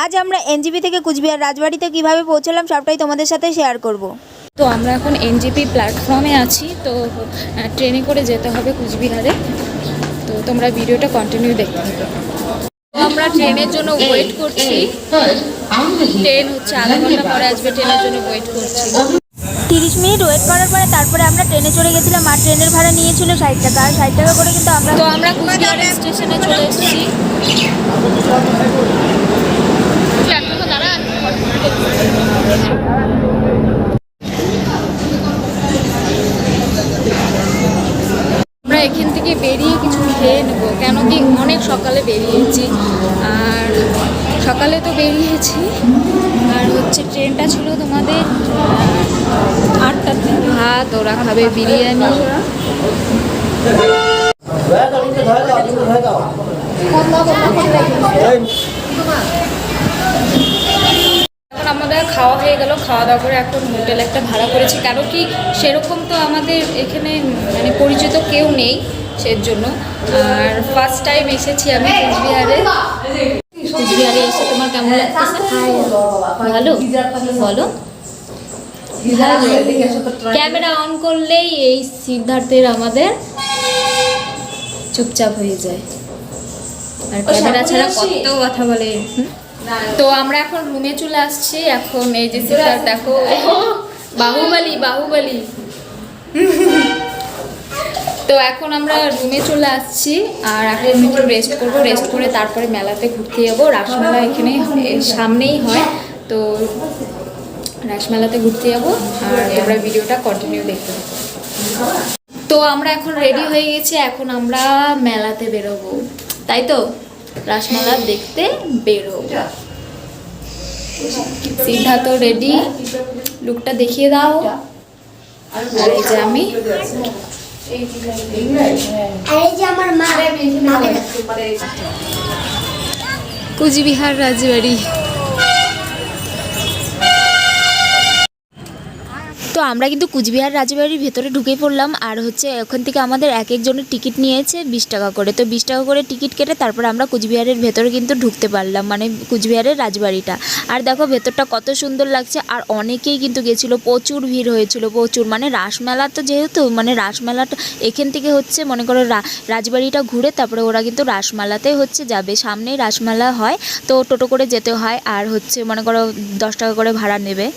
আজ আমরা এনজিপি থেকে কুচবিহার রাজবাড়িতে কিভাবে পৌঁছলাম সবটাই তোমাদের সাথে শেয়ার করব। তো আমরা এখন এনজিপি প্ল্যাটফর্মে আছি। তো ট্রেনে করে যেতে হবে কুচবিহারে। তো তোমরা ভিডিওটা কন্টিনিউ দেখতে হবে। আমরা ট্রেনের জন্য ওয়েট করছি। ট্রেন হচ্ছে আধা ঘন্টা পরে আসবে, ট্রেনের জন্য ওয়েট করছি। 30 মিনিট ওয়েট করার পরে তারপরে আমরা ট্রেনে চড়ে গেছিলাম। আর ট্রেনের ভাড়া নিয়েছিল 60 টাকা। আর 60 টাকা করে কিন্তু আমরা কুচবিহার স্টেশনে চলে এসেছি। আমরা এখান থেকে বেরিয়ে কিছু খেয়ে নেবো, কেন কি অনেক সকালে বেরিয়েছি। আর সকালে তো বেরিয়েছি, আর হচ্ছে ট্রেনটা ছিল তোমাদের 8টাতে। ভাত ওরা খাবে বিরিয়ানি। এখন আমাদের খাওয়া হয়ে গেল। খাওয়া দাওয়া করে এখন হোটেল একটা ভাড়া করেছি, কেন কি সেরকম তো আমাদের এখানে মানে পরিচিত কেউ নেই, সেজন্য। আর ফার্স্ট টাইম এসেছি আমি কুচবিহারে। কুচবিহারে এসে তোমার কেমন লাগতেছে? ভালো বলো। ক্যামেরা অন করলেই এই সিদ্ধার্থের আমাদের চুপচাপ হয়ে যায়, আর ক্যামেরা ছাড়া কত কথা বলে। তো আমরা এখন রুমে চলে আসছি। এখন এই যে সিদ্ধার্থ দেখো, বাহুবলী বাহুবলী। তো এখন আমরা রুমে চলে আসছি, আর এখন একটু রেস্ট করবো। রেস্ট করে তারপরে মেলাতে ঘুরতে যাবো। রাসমেলা এখানে সামনেই হয়, তো রাসমেলাতে ঘুরতে যাবো। আর তোমরা ভিডিওটা কন্টিনিউ দেখতে থাকো। তো আমরা এখন রেডি হয়ে গেছি, এখন আমরা মেলাতে বেরোবো, তাই তো? রাসমেলা দেখতে বেরোবো। সিদ্ধার্থ রেডি, লুকটা দেখিয়ে দাও। আর এই যে আমি, কুচবিহার রাজবাড়ি। তো আমরা কিন্তু কুচবিহার রাজবাড়ির ভেতরে ঢুকে পড়লাম। আর হচ্ছে ওখান থেকে আমাদের এক একজনের টিকিট নিয়েছে 20 টাকা করে। তো 20 টাকা করে টিকিট কেটে তারপর আমরা কুচবিহারের ভেতরে কিন্তু ঢুকতে পারলাম, মানে কুচবিহারের রাজবাড়িটা। আর দেখো ভেতরটা কত সুন্দর লাগছে। আর অনেকেই কিন্তু গেছিলো, প্রচুর ভিড় হয়েছিল, প্রচুর। মানে রাসমেলা তো যেহেতু, মানে রাসমেলাটা এখান থেকে হচ্ছে মনে করো রাজবাড়িটা ঘুরে তারপরে ওরা কিন্তু রাসমেলাতে হচ্ছে যাবে। সামনেই রাসমেলা হয়, তো টোটো করে যেতে হয়। আর হচ্ছে মনে করো 10 টাকা করে ভাড়া নেবে।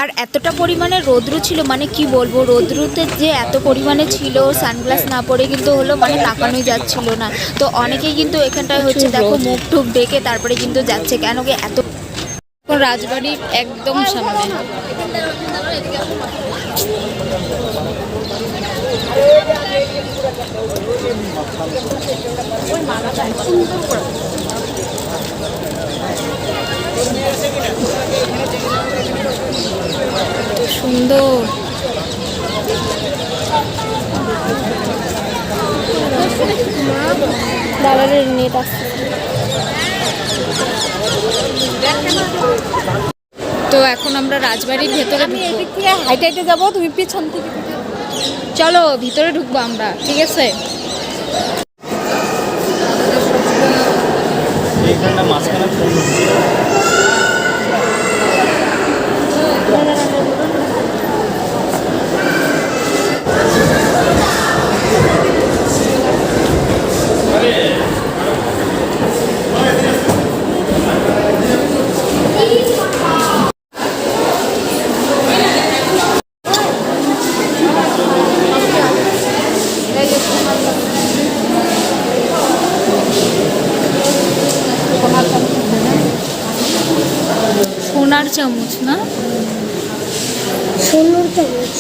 আর এতটা পরিমাণে রৌদ্র ছিল, মানে কি বলবো, রৌদ্রতে যে এত পরিমাণে ছিল, সানগ্লাস না পরে কিন্তু হলো মানে তাকানোই যাচ্ছিল না। তো অনেকেই কিন্তু এখানটায় হচ্ছে দেখো মুখ টুক ডেকে তারপরে কিন্তু যাচ্ছে, কেন কি এত রাজবাড়ির একদম সামনে। সুন্দর। দাদাদের নেট আসছে। তো এখন আমরা রাজবাড়ির ভেতরে এদিক থেকে হাইটে হাইটে যাবো, তুমি পিছন থেকে। চলো ভিতরে ঢুকবো আমরা, ঠিক আছে? সোনার চামচ না, সোনার চামচ।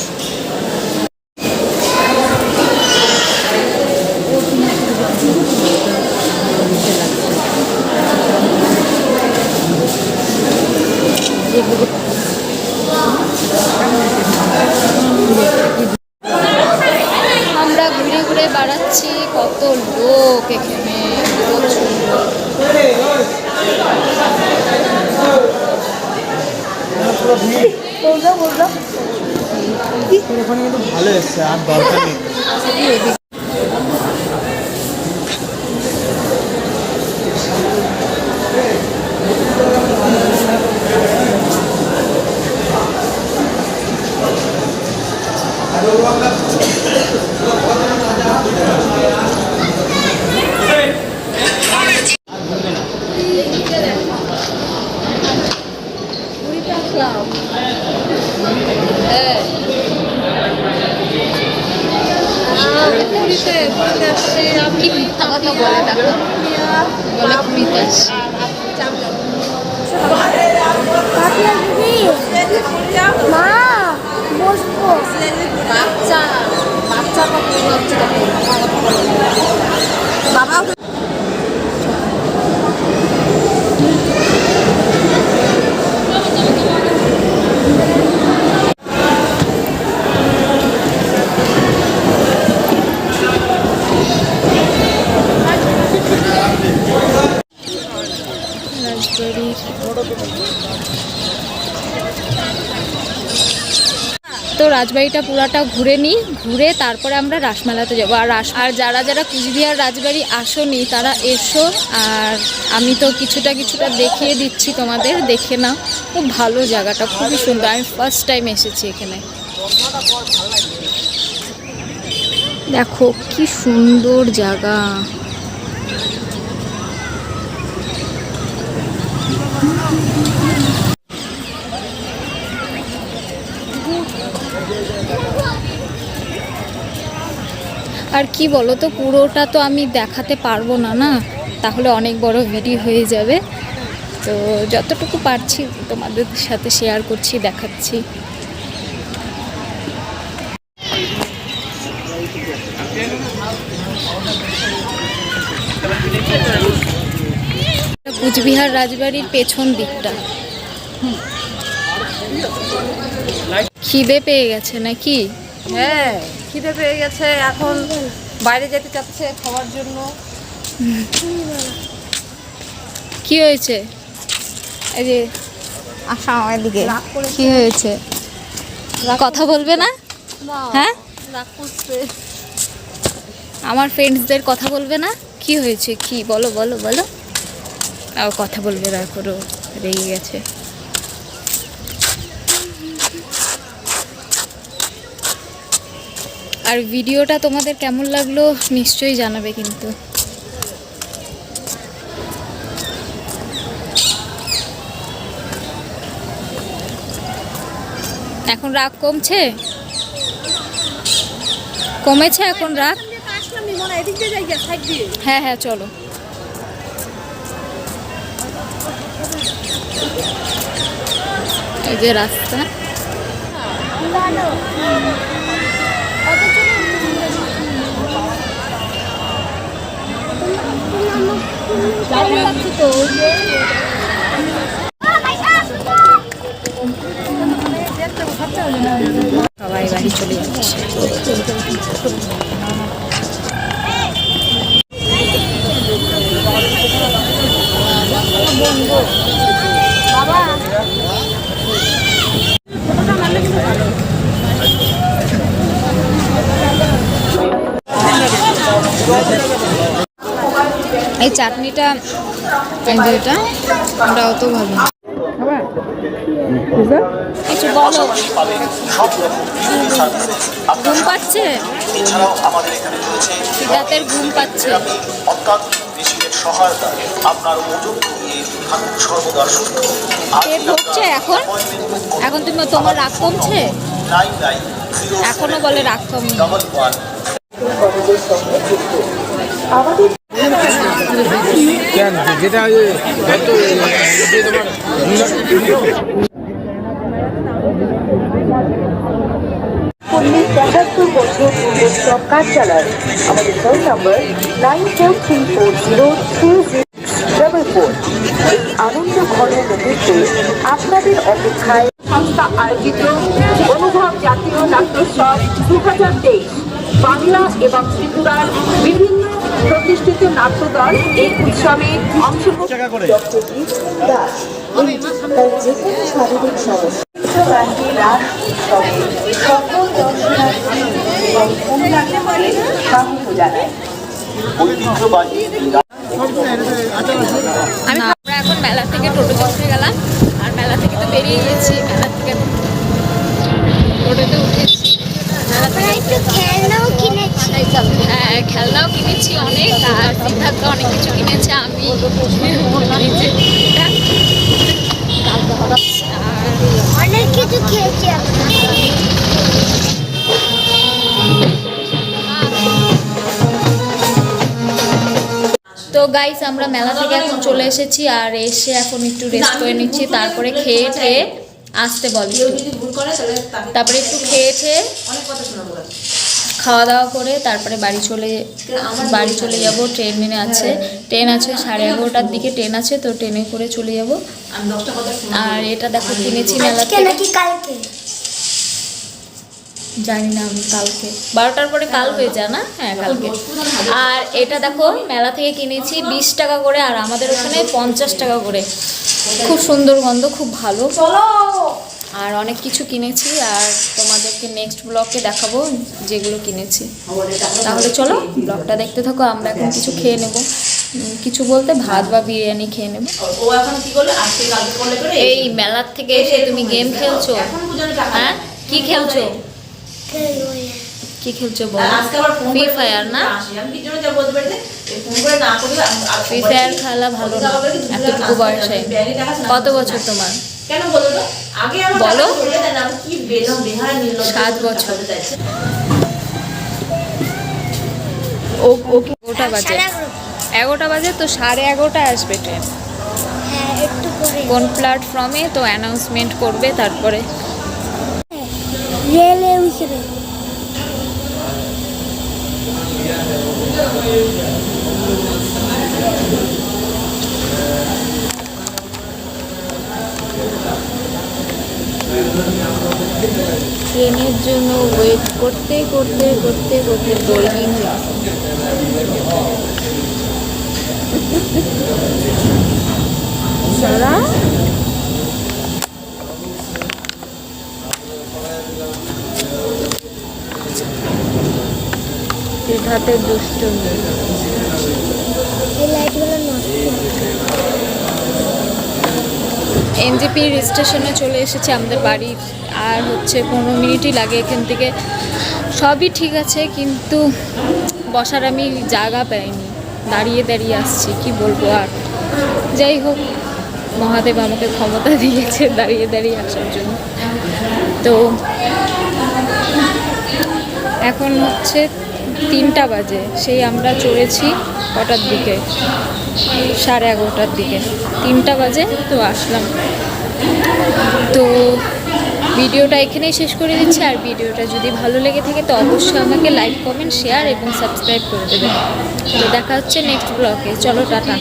আমরা ঘুরে ঘুরে বেড়াচ্ছি, কত লোক এখানে, ভালো এসছে, আর দরকার নেই। কি মিথ্যা কথা বলে দেখো, বলে পুরীতে আসছি। মা বসবো বাচ্চা বাচ্চা বাবা তো রাজবাড়িটা পুরাটা ঘুরে নিই, ঘুরে তারপরে আমরা রাসমেলাতে যাবো। আর যারা যারা কুচবিহার রাজবাড়ি আসোনি তারা এসো, আর আমি তো কিছুটা দেখিয়ে দিচ্ছি তোমাদের, দেখে নাও। খুব ভালো জায়গাটা, খুবই সুন্দর। আমি ফার্স্ট টাইম এসেছি এখানে। দেখো কি সুন্দর জায়গা। আর কি বলো তো, পুরোটা তো আমি দেখাতে পারবো না, না তাহলে অনেক বড় ভিডিও হয়ে যাবে। তো যতটুকু পারছি তোমাদের সাথে শেয়ার করছি, দেখাচ্ছি। কুচবিহার রাজবাড়ির পেছন দিকটা। খিদে পেয়ে গেছে নাকি? হ্যাঁ, খিদে পেয়ে গেছে, এখন বাইরে যেতে চাচ্ছে খাওয়ার জন্য। কি হয়েছে? এই যে আসা আমার দিকে, কি হয়েছে? কথা বলবে না? হ্যাঁ, রাগ করছে। আমার ফ্রেন্ডসদের কথা বলবে না? কি হয়েছে, কি বলো বলো বলো। কথা বলবে না, করো, রেগে গেছে। আর ভিডিওটা তোমাদের কেমন লাগলো নিশ্চয়ই জানাবে কিন্তু। এখন রাগ কমছে? কমেছে এখন রাগ? হ্যাঁ হ্যাঁ চলো। এই যে রাস্তা। সবাই বাড়ি চলে যাচ্ছে। এই চাটনিটা, এই যে এটা অত ভালো। কিছু বলো। ঘুম পাচ্ছে, সিদ্ধার্থের ঘুম পাচ্ছে। পেট ভরছে এখন? এখন তুমি, তোমার রাগ কমছে? এখনো বলে রাগ কমনি। কেন যেটা পল্লীর ৭৫ বছর উৎসব কার্যালয়। আমাদের ফোন নম্বর 9434020444। এই আনন্দ ঘন মুহূর্তে আপনাদের অপেক্ষায় সংস্থা আয়োজিত অনুভব জাতীয় নাট্যোৎসব ২০২৩ বাংলা এবং ত্রিপুরার বিভিন্ন প্রতিষ্ঠিত নাট্যদল এই উৎসবে অংশগ্রহণ। তার যে কোনো শারীরিক সমস্যা সকল দর্শনার্থী এবং কন্যাকে স্বাগত জানায়। আমরা এখন মেলা থেকে টোটো চড়তে গেলাম, আর মেলা থেকে তো বেরিয়ে গেছি। মেলা থেকে টোটোতে উঠেছি, মেলা থেকে খেলনাও কিনেছি। হ্যাঁ খেলনাও কিনেছি অনেক, আর সিদ্ধার্থ অনেক কিছু কিনেছে। আমি নিজে গাইস আমরা মেলা থেকে এখন চলে এসেছি, আর এসে এখন একটু রেস্ট করে নিচ্ছি, তারপরে খেয়ে ঠেয়ে আসতে বলি। তারপরে একটু খেয়ে ঠেয়ে খাওয়া দাওয়া করে তারপরে বাড়ি চলে যাব। ট্রেন আছে 11:30টার দিকে ট্রেন আছে, তো ট্রেনে করে চলে যাব। আর এটা দেখো কিনেছি মেলা থেকে, নাকি কালকে জানি না আমি, কালকে 12টার পরে কাল হয়ে যায় না? হ্যাঁ কালকে। আর এটা দেখো মেলা থেকে কিনেছি 20 টাকা করে, আর আমাদের ওখানে 50 টাকা করে। খুব সুন্দর গন্ধ, খুব ভালো। আর অনেক কিছু কিনেছি, আর তোমাদেরকে নেক্সট ব্লগে দেখাবো যেগুলো কিনেছি। তাহলে চলো ব্লগটা দেখতে থাকো। আমরা এখন কিছু খেয়ে নেব, কিছু বলতে ভাত বা বিরিয়ানি খেয়ে নেব। এই মেলার থেকে এসে তুমি গেম খেলছো? হ্যাঁ কি খেলছো? কি খেলছো বলো? ফ্রি ফায়ার না? ফ্রি ফায়ার খেলা ভালো না এতটুকু বয়সে। কত বছর তোমার? বলো। 7 বছর। ওটা বাজে 11টা বাজে, তো 11:30টায় আসবে ট্রেন। হ্যাঁ একটু পরে কোন প্ল্যাটফর্মে তো অ্যানাউন্সমেন্ট করবে, তারপরে রেলে উঠবে। ট্রেনের জন্য ওয়েট করতে করতে করতে করতে বোরিং হয়ে গেছে। সারা সিদ্ধার্থের দুষ্টুমি। এই লাইটগুলো নষ্ট। এনজেপি স্টেশনে চলে এসেছে আমাদের বাড়ি, আর হচ্ছে 15 মিনিটই লাগে এখান থেকে। সবই ঠিক আছে, কিন্তু বসার আমি জায়গা পাইনি, দাঁড়িয়ে দাঁড়িয়ে আসছি, কি বলবো। আর যাই হোক, মহাদেব আমাকে ক্ষমতা দিয়েছে দাঁড়িয়ে দাঁড়িয়ে আসার জন্য। তো এখন হচ্ছে 3টা বাজে, সেই আমরা চড়েছি কটার দিকে? 11:30টার দিকে। 3টা বাজে তো আসলাম। তো ভিডিওটা এখানেই শেষ করে দিচ্ছি। আর ভিডিওটা যদি ভালো লেগে থাকে তো অবশ্যই আমাকে লাইক, কমেন্ট, শেয়ার এবং সাবস্ক্রাইব করে দেবেন। তো দেখা হচ্ছে নেক্সট ব্লগে। চলো টাটা।